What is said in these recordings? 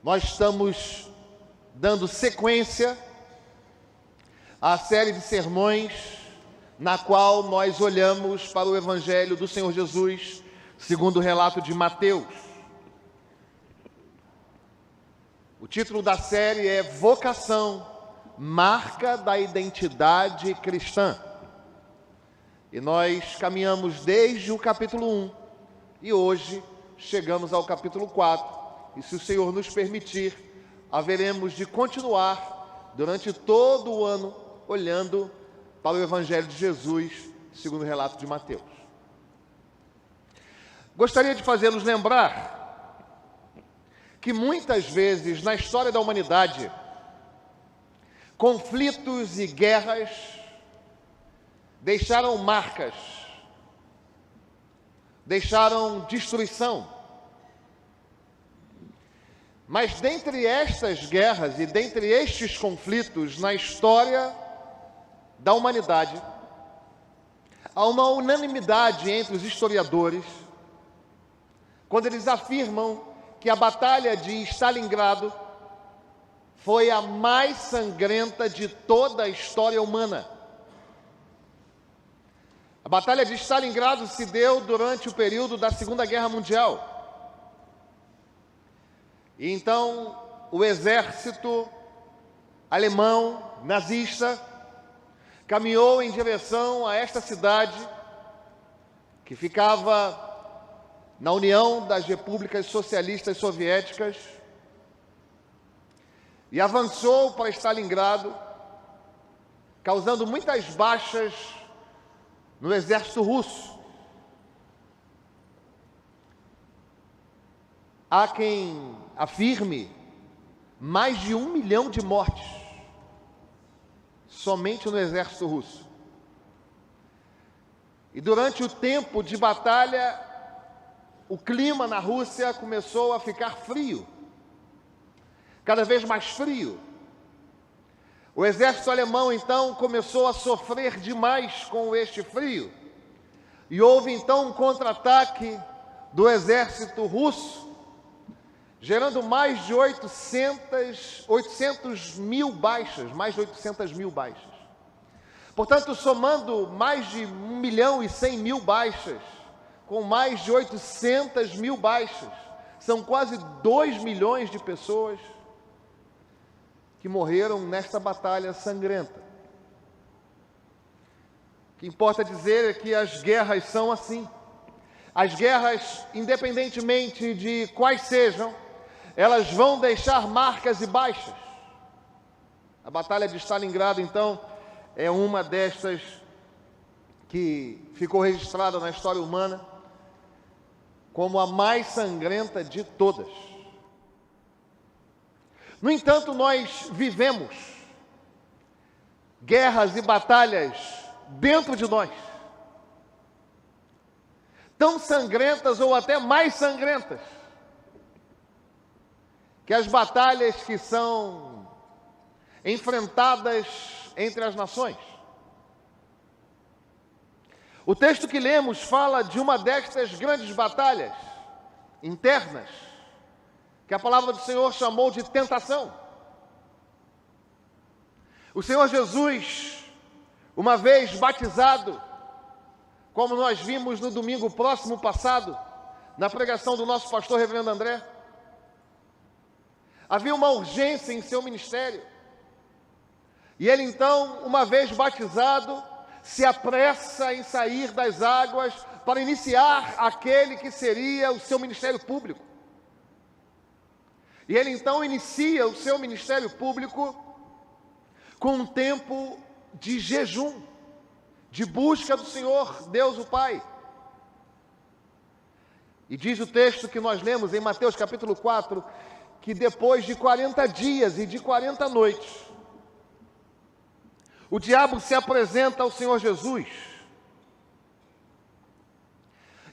Nós estamos dando sequência à série de sermões na qual nós olhamos para o Evangelho do Senhor Jesus, segundo o relato de Mateus. O título da série é Vocação, Marca da Identidade Cristã. E nós caminhamos desde o capítulo 1 e hoje chegamos ao capítulo 4. E se o Senhor nos permitir, haveremos de continuar durante todo o ano olhando para o Evangelho de Jesus, segundo o relato de Mateus. Gostaria de fazê-los lembrar que muitas vezes na história da humanidade, conflitos e guerras deixaram marcas, deixaram destruição. Mas dentre estas guerras e dentre estes conflitos na história da humanidade, há uma unanimidade entre os historiadores quando eles afirmam que a Batalha de Stalingrado foi a mais sangrenta de toda a história humana. A Batalha de Stalingrado se deu durante o período da Segunda Guerra Mundial. E então o exército alemão nazista caminhou em direção a esta cidade que ficava na União das Repúblicas Socialistas Soviéticas e avançou para Stalingrado, causando muitas baixas no exército russo. Há quem afirme mais de 1 milhão de mortes somente no exército russo. E durante o tempo de batalha, o clima na Rússia começou a ficar frio, cada vez mais frio. O exército alemão então começou a sofrer demais com este frio. E houve então um contra-ataque do exército russo, gerando mais de 800 mil baixas, mais de 800 mil baixas. Portanto, somando mais de 1.100.000 baixas, com mais de 800 mil baixas, são quase 2 milhões de pessoas que morreram nesta batalha sangrenta. O que importa dizer é que as guerras são assim. As guerras, independentemente de quais sejam, elas vão deixar marcas e baixas. A Batalha de Stalingrado, então, é uma destas que ficou registrada na história humana como a mais sangrenta de todas. No entanto, nós vivemos guerras e batalhas dentro de nós, tão sangrentas ou até mais sangrentas que as batalhas que são enfrentadas entre as nações. O texto que lemos fala de uma destas grandes batalhas internas, que a palavra do Senhor chamou de tentação. O Senhor Jesus, uma vez batizado, como nós vimos no domingo próximo passado, na pregação do nosso pastor reverendo André, havia uma urgência em seu ministério. E ele então, uma vez batizado, se apressa em sair das águas para iniciar aquele que seria o seu ministério público. E ele então inicia o seu ministério público com um tempo de jejum, de busca do Senhor, Deus o Pai. E diz o texto que nós lemos em Mateus capítulo 4, que depois de 40 dias e de 40 noites, o diabo se apresenta ao Senhor Jesus.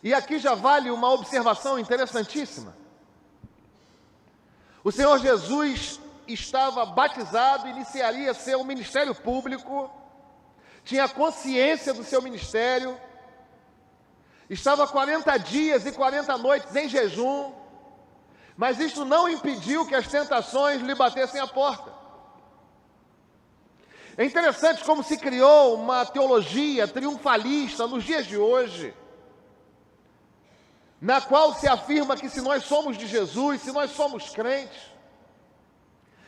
E aqui já vale uma observação interessantíssima. O Senhor Jesus estava batizado, iniciaria seu ministério público, tinha consciência do seu ministério, estava 40 dias e 40 noites em jejum, Mas isto não impediu que as tentações lhe batessem a porta. É interessante como se criou uma teologia triunfalista nos dias de hoje, na qual se afirma que se nós somos de Jesus, se nós somos crentes,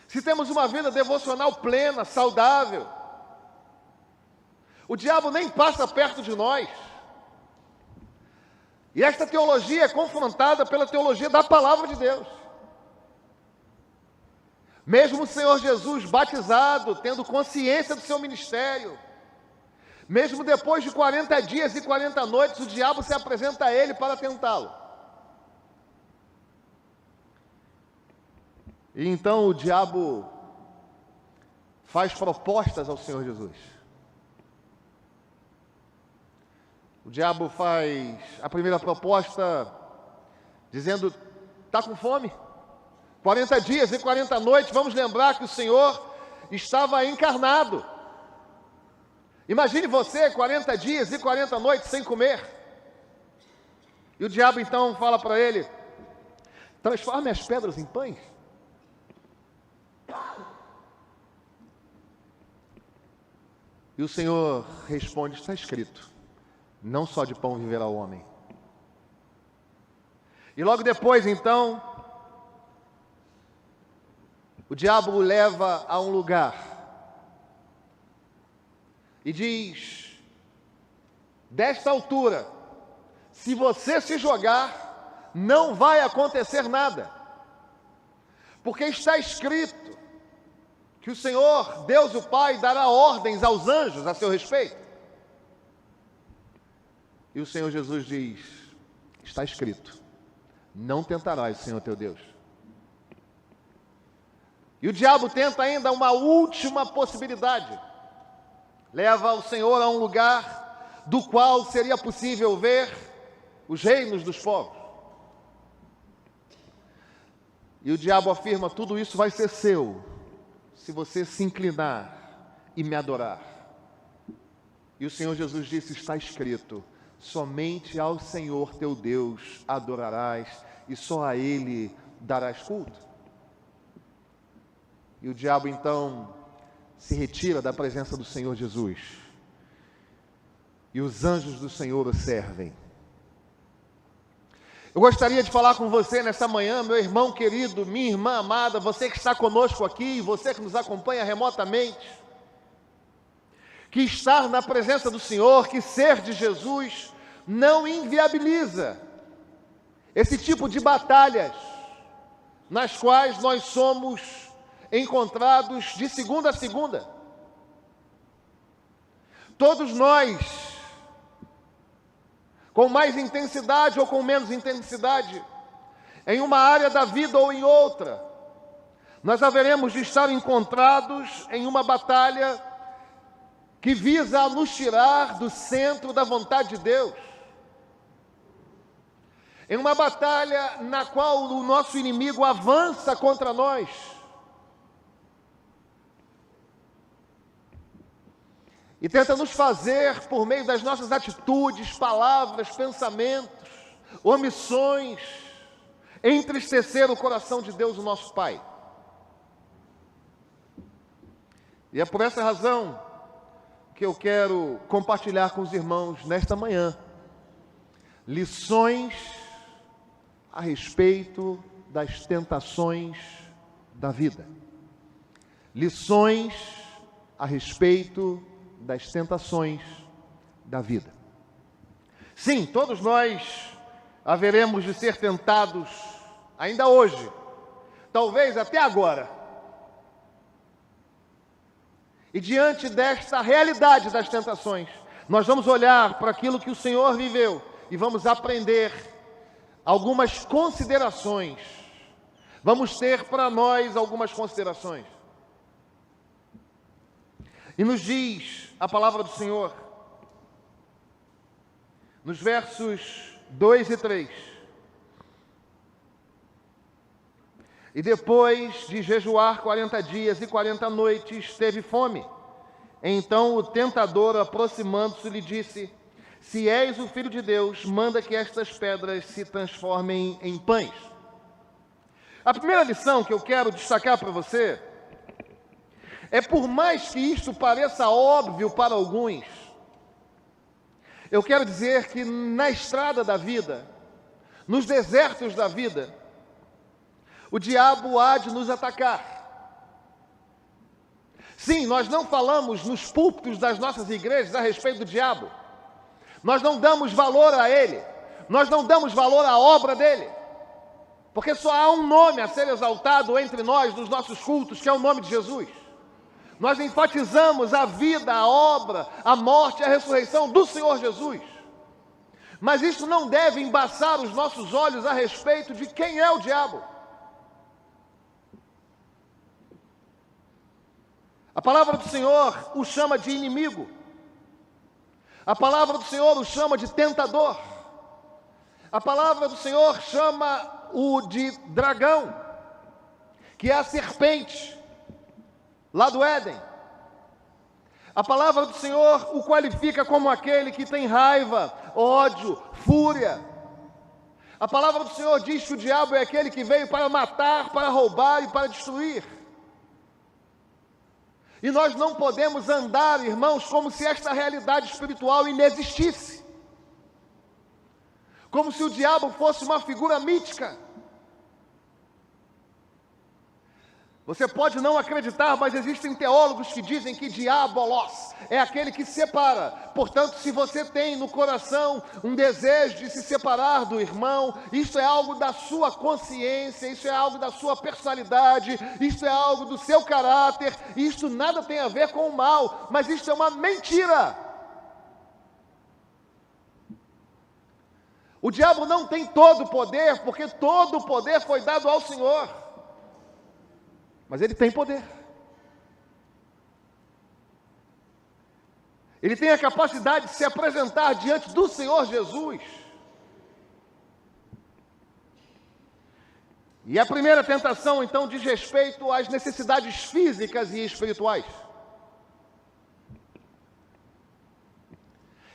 se temos uma vida devocional plena, saudável, o diabo nem passa perto de nós. E esta teologia é confrontada pela teologia da palavra de Deus. Mesmo o Senhor Jesus batizado, tendo consciência do seu ministério, mesmo depois de 40 dias e 40 noites, o diabo se apresenta a ele para tentá-lo. E então o diabo faz propostas ao Senhor Jesus. O diabo faz a primeira proposta dizendo: está com fome? 40 dias e 40 noites, vamos lembrar que o Senhor estava encarnado. Imagine você 40 dias e 40 noites sem comer. E o diabo então fala para ele: transforme as pedras em pães. E o Senhor responde: está escrito, não só de pão viverá o homem. E logo depois então, o diabo o leva a um lugar e diz: desta altura, se você se jogar, não vai acontecer nada, porque está escrito que o Senhor, Deus o Pai, dará ordens aos anjos a seu respeito. E o Senhor Jesus diz: está escrito, não tentarás o Senhor teu Deus. E o diabo tenta ainda uma última possibilidade. Leva o Senhor a um lugar do qual seria possível ver os reinos dos povos. E o diabo afirma: tudo isso vai ser seu, se você se inclinar e me adorar. E o Senhor Jesus disse: está escrito, somente ao Senhor teu Deus adorarás, e só a Ele darás culto. E o diabo então se retira da presença do Senhor Jesus. E os anjos do Senhor o servem. Eu gostaria de falar com você nesta manhã, meu irmão querido, minha irmã amada, você que está conosco aqui, você que nos acompanha remotamente, que estar na presença do Senhor, que ser de Jesus, não inviabiliza esse tipo de batalhas nas quais nós somos encontrados de segunda a segunda. Todos nós, com mais intensidade ou com menos intensidade, em uma área da vida ou em outra, nós haveremos de estar encontrados em uma batalha que visa nos tirar do centro da vontade de Deus. Em uma batalha na qual o nosso inimigo avança contra nós. E tenta nos fazer, por meio das nossas atitudes, palavras, pensamentos, omissões, entristecer o coração de Deus, o nosso Pai. E é por essa razão que eu quero compartilhar com os irmãos nesta manhã lições a respeito das tentações da vida. Lições a respeito das tentações da vida. Sim, todos nós haveremos de ser tentados ainda hoje, talvez até agora. E diante desta realidade das tentações, nós vamos olhar para aquilo que o Senhor viveu e vamos aprender algumas considerações. Vamos ter para nós algumas considerações. E nos diz a palavra do Senhor, nos versos 2 e 3. E depois de jejuar 40 dias e 40 noites, teve fome. Então o tentador, aproximando-se, lhe disse: se és o Filho de Deus, manda que estas pedras se transformem em pães. A primeira lição que eu quero destacar para você é, por mais que isto pareça óbvio para alguns, eu quero dizer que na estrada da vida, nos desertos da vida, o diabo há de nos atacar. Sim, nós não falamos nos púlpitos das nossas igrejas a respeito do diabo. Nós não damos valor a ele. Nós não damos valor à obra dele. Porque só há um nome a ser exaltado entre nós, nos nossos cultos, que é o nome de Jesus. Nós enfatizamos a vida, a obra, a morte e a ressurreição do Senhor Jesus. Mas isso não deve embaçar os nossos olhos a respeito de quem é o diabo. A palavra do Senhor o chama de inimigo. A palavra do Senhor o chama de tentador. A palavra do Senhor chama-o de dragão, que é a serpente, lá do Éden. A palavra do Senhor o qualifica como aquele que tem raiva, ódio, fúria. A palavra do Senhor diz que o diabo é aquele que veio para matar, para roubar e para destruir. E nós não podemos andar, irmãos, como se esta realidade espiritual inexistisse. Como se o diabo fosse uma figura mítica. Você pode não acreditar, mas existem teólogos que dizem que diabolos é aquele que separa. Portanto, se você tem no coração um desejo de se separar do irmão, isso é algo da sua consciência, isso é algo da sua personalidade, isso é algo do seu caráter, isso nada tem a ver com o mal, mas isso é uma mentira. O diabo não tem todo o poder, porque todo o poder foi dado ao Senhor. Mas ele tem poder. Ele tem a capacidade de se apresentar diante do Senhor Jesus. E a primeira tentação, então, diz respeito às necessidades físicas e espirituais.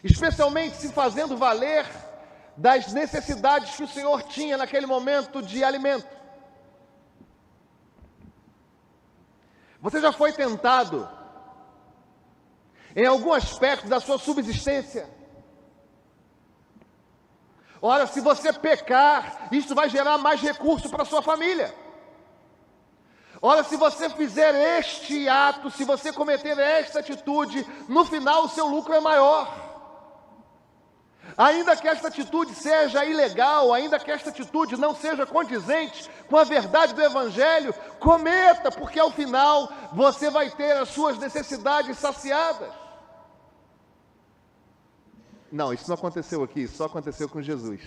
Especialmente se fazendo valer das necessidades que o Senhor tinha naquele momento de alimento. Você já foi tentado em algum aspecto da sua subsistência? Ora, se você pecar, isso vai gerar mais recurso para a sua família. Ora, se você fizer este ato, se você cometer esta atitude, no final o seu lucro é maior. Ainda que esta atitude seja ilegal, ainda que esta atitude não seja condizente com a verdade do Evangelho, cometa, porque ao final você vai ter as suas necessidades saciadas. Não, isso não aconteceu aqui, só aconteceu com Jesus.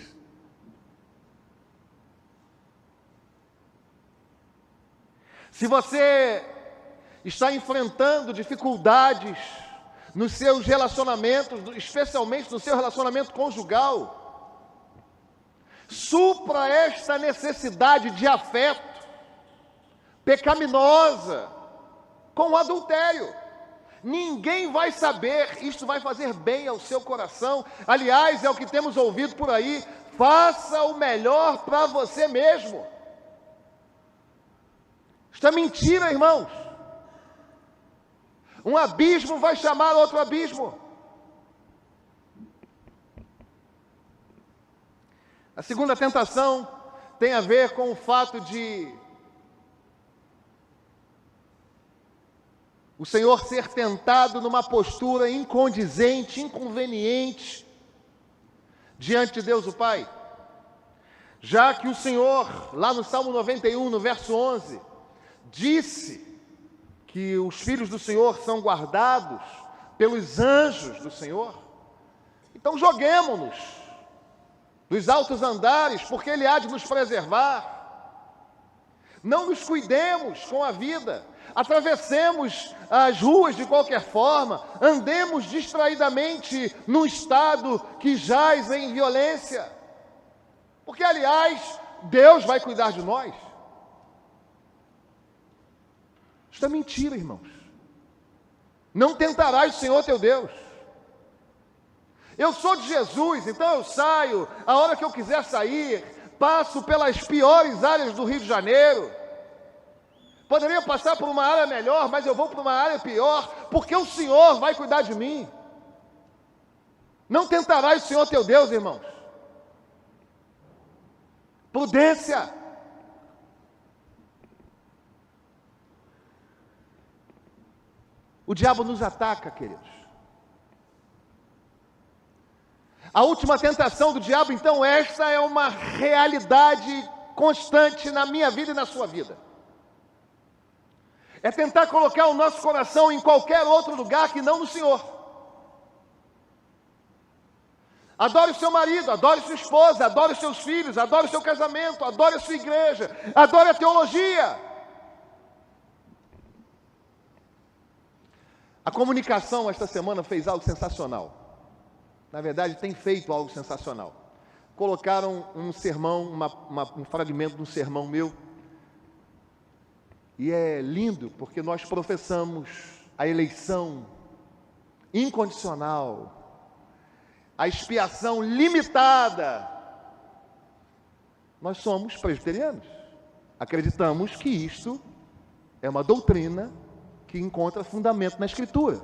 Se você está enfrentando dificuldades nos seus relacionamentos, especialmente no seu relacionamento conjugal, supra esta necessidade de afeto pecaminosa com o adultério. Ninguém vai saber, isto vai fazer bem ao seu coração. Aliás, é o que temos ouvido por aí: faça o melhor para você mesmo. Isto é mentira, irmãos. Um abismo vai chamar outro abismo. A segunda tentação tem a ver com o fato de o Senhor ser tentado numa postura incondizente, inconveniente, diante de Deus o Pai. Já que o Senhor, lá no Salmo 91, no verso 11, disse que os filhos do Senhor são guardados pelos anjos do Senhor, então joguemo-nos dos altos andares, porque Ele há de nos preservar. Não nos cuidemos com a vida, atravessemos as ruas de qualquer forma, andemos distraidamente num estado que jaz em violência, porque, aliás, Deus vai cuidar de nós. Isso é mentira, irmãos. Não tentarás o Senhor teu Deus. Eu sou de Jesus, então eu saio a hora que eu quiser sair, passo pelas piores áreas do Rio de Janeiro. Poderia passar por uma área melhor, mas eu vou para uma área pior, porque o Senhor vai cuidar de mim. Não tentarás o Senhor teu Deus, irmãos. Prudência. O diabo nos ataca, queridos. A última tentação do diabo, então, esta é uma realidade constante na minha vida e na sua vida. É tentar colocar o nosso coração em qualquer outro lugar que não no Senhor. Adore o seu marido, adore sua esposa, adore os seus filhos, adore o seu casamento, adore a sua igreja, adore a teologia. A comunicação esta semana fez algo sensacional. Na verdade, tem feito algo sensacional. Colocaram um sermão, um fragmento de um sermão meu. E é lindo, porque nós professamos a eleição incondicional, a expiação limitada. Nós somos presbiterianos. Acreditamos que isto é uma doutrina que encontra fundamento na Escritura.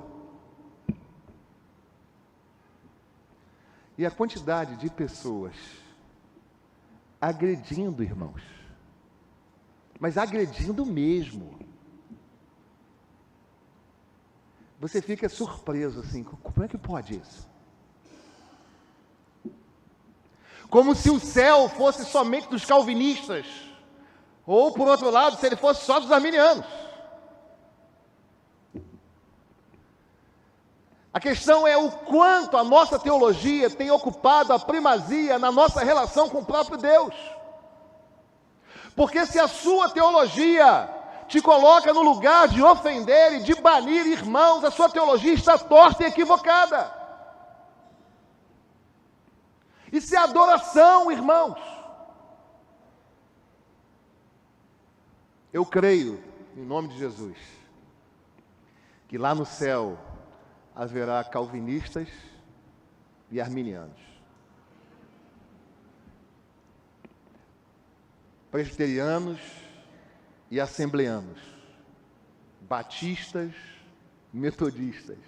E a quantidade de pessoas agredindo, irmãos, mas agredindo mesmo. Você fica surpreso assim, como é que pode isso? Como se o céu fosse somente dos calvinistas, ou por outro lado, se ele fosse só dos arminianos. A questão é o quanto a nossa teologia tem ocupado a primazia na nossa relação com o próprio Deus. Porque se a sua teologia te coloca no lugar de ofender e de banir irmãos, a sua teologia está torta e equivocada. Isso é adoração, irmãos. Eu creio, em nome de Jesus, que lá no céu haverá calvinistas e arminianos, presbiterianos e assembleanos, batistas, metodistas,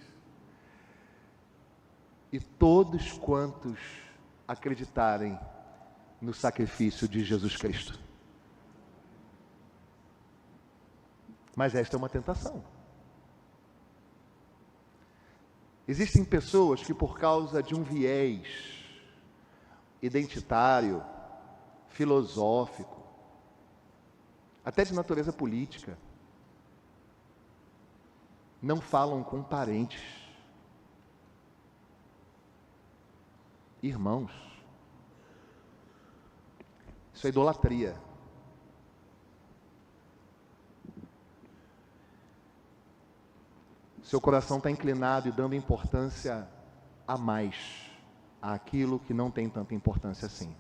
e todos quantos acreditarem no sacrifício de Jesus Cristo. Mas esta é uma tentação. Existem pessoas que, por causa de um viés identitário, filosófico, até de natureza política, não falam com parentes, irmãos. Isso é idolatria. Seu coração está inclinado e dando importância a mais àquilo que não tem tanta importância assim.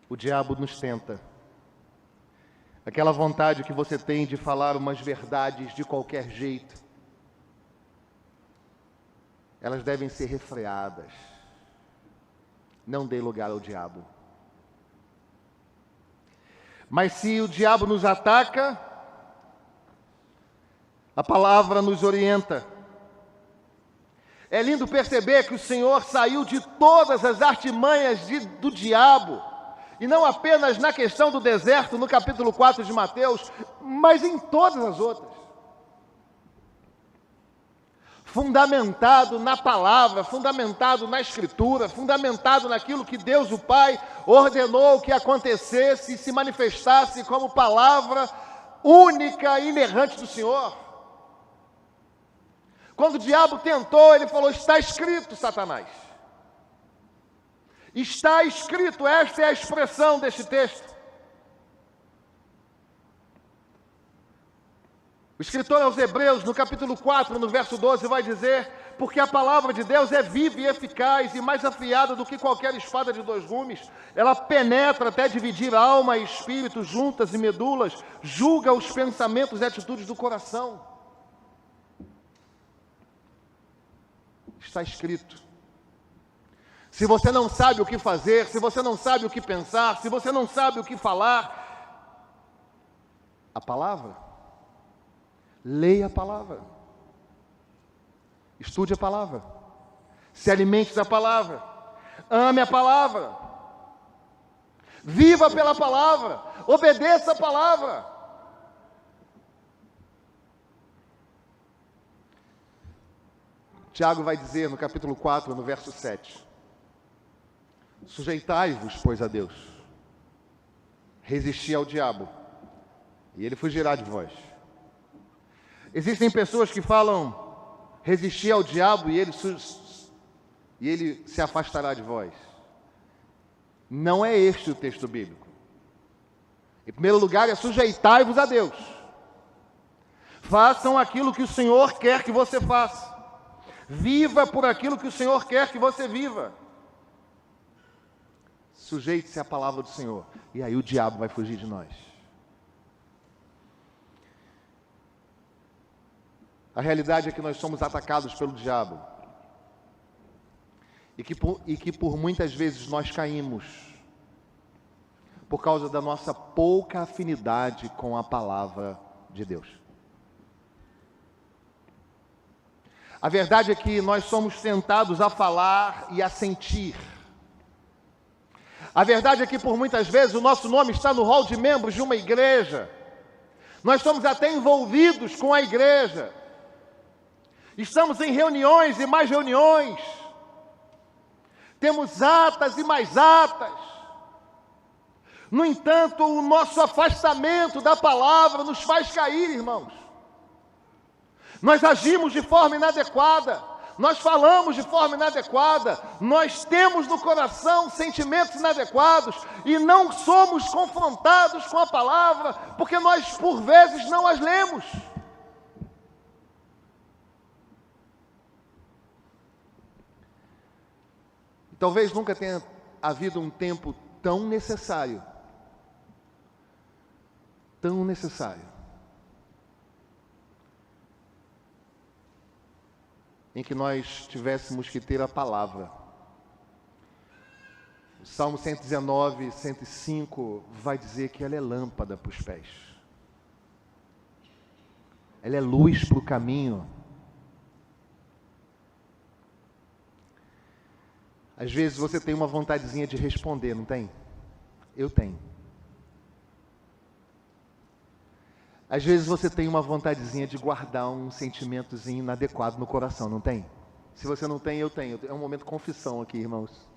O diabo nos tenta. Aquela vontade que você tem de falar umas verdades de qualquer jeito, elas devem ser refreadas. Não dê lugar ao diabo. Mas se o diabo nos ataca, a palavra nos orienta. É lindo perceber que o Senhor saiu de todas as artimanhas do diabo, e não apenas na questão do deserto, no capítulo 4 de Mateus, mas em todas as outras. Fundamentado na palavra, fundamentado na Escritura, fundamentado naquilo que Deus, o Pai, ordenou que acontecesse e se manifestasse como palavra única e inerrante do Senhor. Quando o diabo tentou, ele falou: está escrito, Satanás. Está escrito, esta é a expressão deste texto. O escritor aos Hebreus, no capítulo 4, no verso 12, vai dizer: porque a palavra de Deus é viva e eficaz e mais afiada do que qualquer espada de dois gumes. Ela penetra até dividir alma e espírito, juntas e medulas, julga os pensamentos e atitudes do coração. Está escrito. Se você não sabe o que fazer, se você não sabe o que pensar, se você não sabe o que falar, a palavra, leia a palavra, estude a palavra, se alimente da palavra, ame a palavra, viva pela palavra, obedeça a palavra. Tiago vai dizer no capítulo 4, no verso 7, sujeitai-vos, pois, a Deus, resisti ao diabo, e ele fugirá de vós. Existem pessoas que falam, resistir ao diabo e ele se afastará de vós. Não é este o texto bíblico. Em primeiro lugar, é sujeitai-vos a Deus. Façam aquilo que o Senhor quer que você faça. Viva por aquilo que o Senhor quer que você viva. Sujeite-se à palavra do Senhor. E aí o diabo vai fugir de nós. A realidade é que nós somos atacados pelo diabo. E que por muitas vezes nós caímos. Por causa da nossa pouca afinidade com a palavra de Deus. A verdade é que nós somos tentados a falar e a sentir. A verdade é que por muitas vezes o nosso nome está no rol de membros de uma igreja. Nós somos até envolvidos com a igreja. Estamos em reuniões e mais reuniões. Temos atas e mais atas. No entanto, o nosso afastamento da palavra nos faz cair, irmãos. Nós agimos de forma inadequada. Nós falamos de forma inadequada. Nós temos no coração sentimentos inadequados. E não somos confrontados com a palavra, porque nós, por vezes, não as lemos. Talvez nunca tenha havido um tempo tão necessário, em que nós tivéssemos que ter a palavra. O Salmo 119, 105 vai dizer que ela é lâmpada para os pés. Ela é luz para o caminho. Às vezes você tem uma vontadezinha de responder, não tem? Eu tenho. Às vezes você tem uma vontadezinha de guardar um sentimentozinho inadequado no coração, não tem? Se você não tem, eu tenho. É um momento de confissão aqui, irmãos.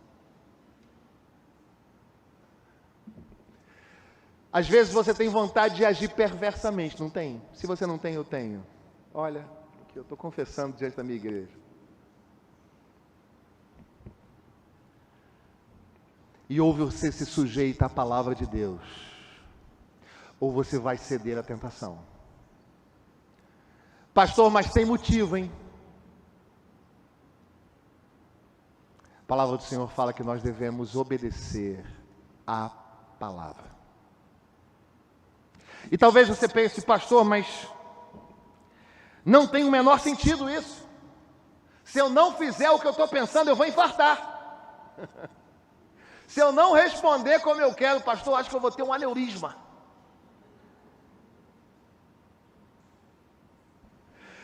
Às vezes você tem vontade de agir perversamente, não tem? Se você não tem, eu tenho. Olha, aqui eu estou confessando diante da minha igreja. E ou você se sujeita à palavra de Deus, ou você vai ceder à tentação. Pastor, mas tem motivo, hein? A palavra do Senhor fala que nós devemos obedecer à palavra. E talvez você pense, pastor, mas não tem o menor sentido isso. Se eu não fizer o que eu estou pensando, eu vou infartar. Se eu não responder como eu quero, pastor, acho que eu vou ter um aneurisma.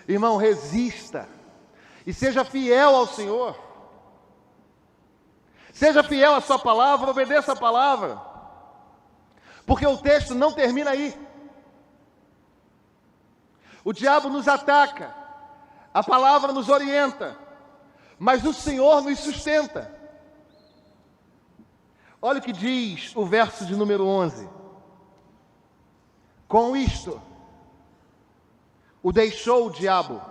Irmão, resista e seja fiel ao Senhor. Seja fiel à sua palavra, obedeça a palavra. Porque o texto não termina aí. O diabo nos ataca, a palavra nos orienta, mas o Senhor nos sustenta. Olha o que diz o verso de número 11. Com isto, o deixou o diabo,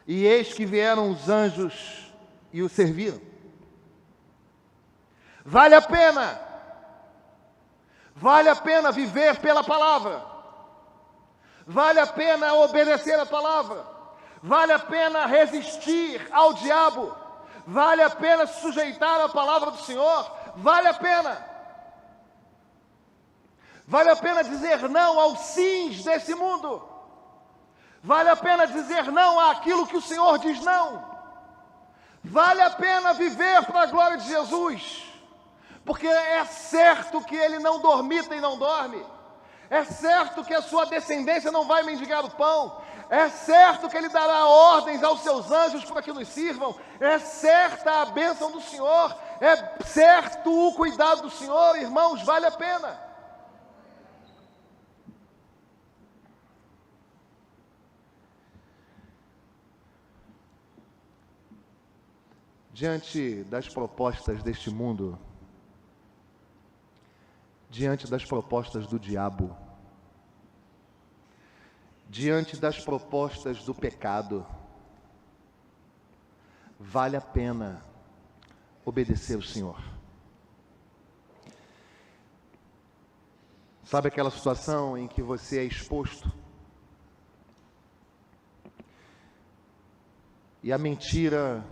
e eis que vieram os anjos e o serviram. Vale a pena viver pela palavra, vale a pena obedecer a palavra, vale a pena resistir ao diabo, vale a pena se sujeitar à palavra do Senhor, vale a pena. Vale a pena dizer não aos sims desse mundo. Vale a pena dizer não àquilo que o Senhor diz não. Vale a pena viver para a glória de Jesus, porque é certo que ele não dormita e não dorme. É certo que a sua descendência não vai mendigar o pão. É certo que ele dará ordens aos seus anjos para que nos sirvam. É certa a bênção do Senhor. É certo o cuidado do Senhor, irmãos, vale a pena. Diante das propostas deste mundo, diante das propostas do diabo, diante das propostas do pecado, vale a pena obedecer o Senhor. Sabe aquela situação em que você é exposto e a mentira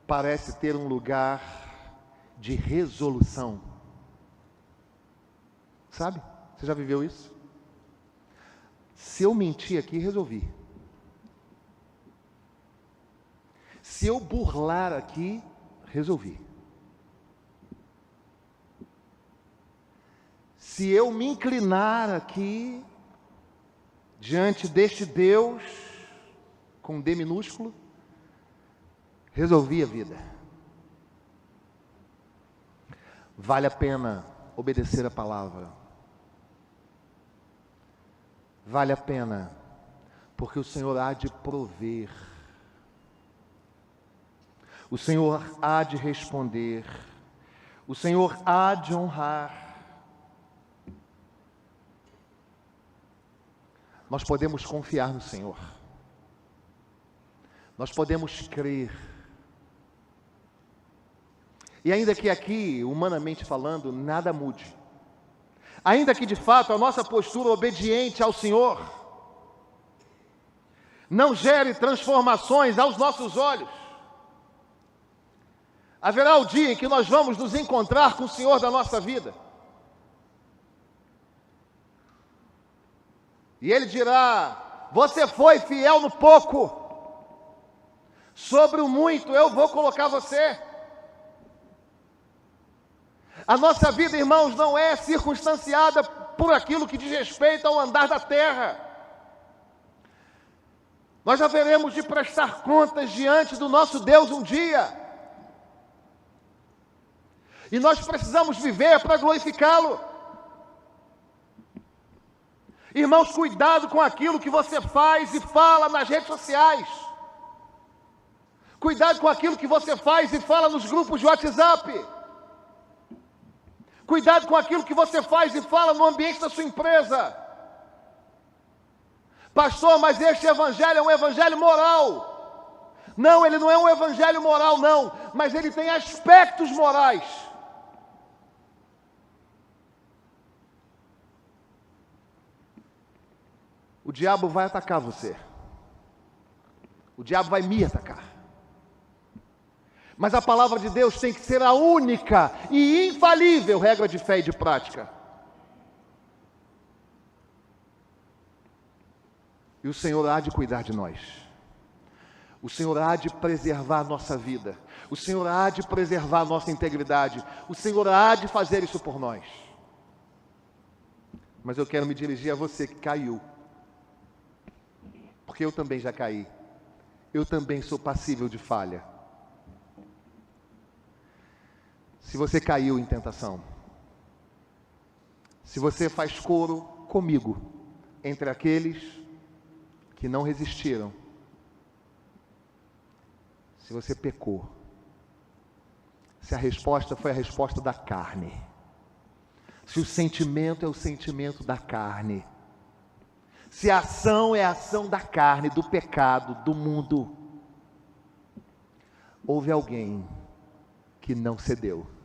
parece ter um lugar de resolução? Sabe? Você já viveu isso? Se eu mentir aqui, resolvi. Se eu burlar aqui, resolvi. Se eu me inclinar aqui, diante deste Deus, com D minúsculo, resolvi a vida. Vale a pena obedecer a palavra. Vale a pena, porque o Senhor há de prover. O Senhor há de responder. O Senhor há de honrar. Nós podemos confiar no Senhor. Nós podemos crer. E ainda que aqui, humanamente falando, nada mude. Ainda que de fato a nossa postura obediente ao Senhor não gere transformações aos nossos olhos, haverá o dia em que nós vamos nos encontrar com o Senhor da nossa vida. E Ele dirá: você foi fiel no pouco, sobre o muito eu vou colocar você. A nossa vida, irmãos, não é circunstanciada por aquilo que diz respeito ao andar da terra. Nós haveremos de prestar contas diante do nosso Deus um dia. E nós precisamos viver para glorificá-lo. Irmãos, cuidado com aquilo que você faz e fala nas redes sociais. Cuidado com aquilo que você faz e fala nos grupos de WhatsApp. Cuidado com aquilo que você faz e fala no ambiente da sua empresa. Pastor, mas este evangelho é um evangelho moral. Não, ele não é um evangelho moral, não. Mas ele tem aspectos morais. O diabo vai atacar você. O diabo vai me atacar. Mas a palavra de Deus tem que ser a única e infalível regra de fé e de prática. E o Senhor há de cuidar de nós. O Senhor há de preservar a nossa vida. O Senhor há de preservar a nossa integridade. O Senhor há de fazer isso por nós. Mas eu quero me dirigir a você que caiu. Porque eu também já caí. Eu também sou passível de falha. Se você caiu em tentação, se você faz coro comigo, entre aqueles que não resistiram, se você pecou, se a resposta foi a resposta da carne, se o sentimento é o sentimento da carne, se a ação é a ação da carne, do pecado, do mundo, houve alguém que não cedeu.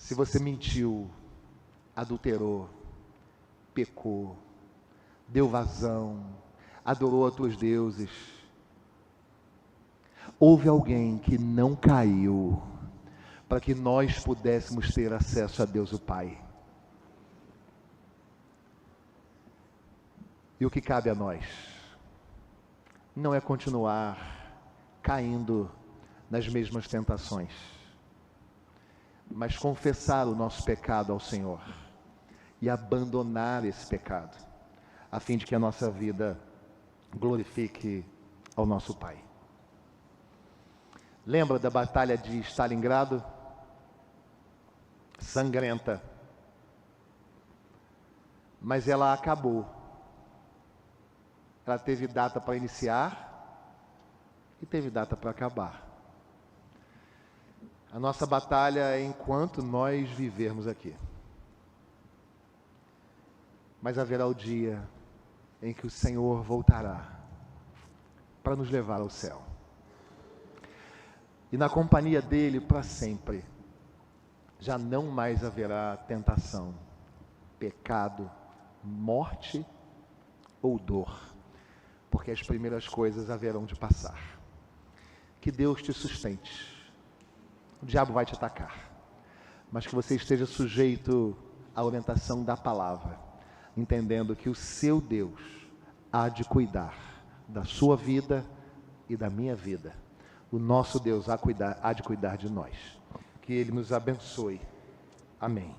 Se você mentiu, adulterou, pecou, deu vazão, adorou a teus deuses, houve alguém que não caiu para que nós pudéssemos ter acesso a Deus o Pai. E o que cabe a nós? não é continuar caindo nas mesmas tentações, mas confessar o nosso pecado ao Senhor e abandonar esse pecado, a fim de que a nossa vida glorifique ao nosso Pai. Lembra da batalha de Stalingrado? Sangrenta. Mas ela acabou. Ela teve data para iniciar e teve data para acabar. A nossa batalha é enquanto nós vivermos aqui. Mas haverá o dia em que o Senhor voltará para nos levar ao céu. E na companhia dele para sempre, já não mais haverá tentação, pecado, morte ou dor, porque as primeiras coisas haverão de passar. Que Deus te sustente. O diabo vai te atacar, mas que você esteja sujeito à orientação da palavra, entendendo que o seu Deus há de cuidar da sua vida e da minha vida. O nosso Deus há de cuidar de nós. Que Ele nos abençoe. Amém.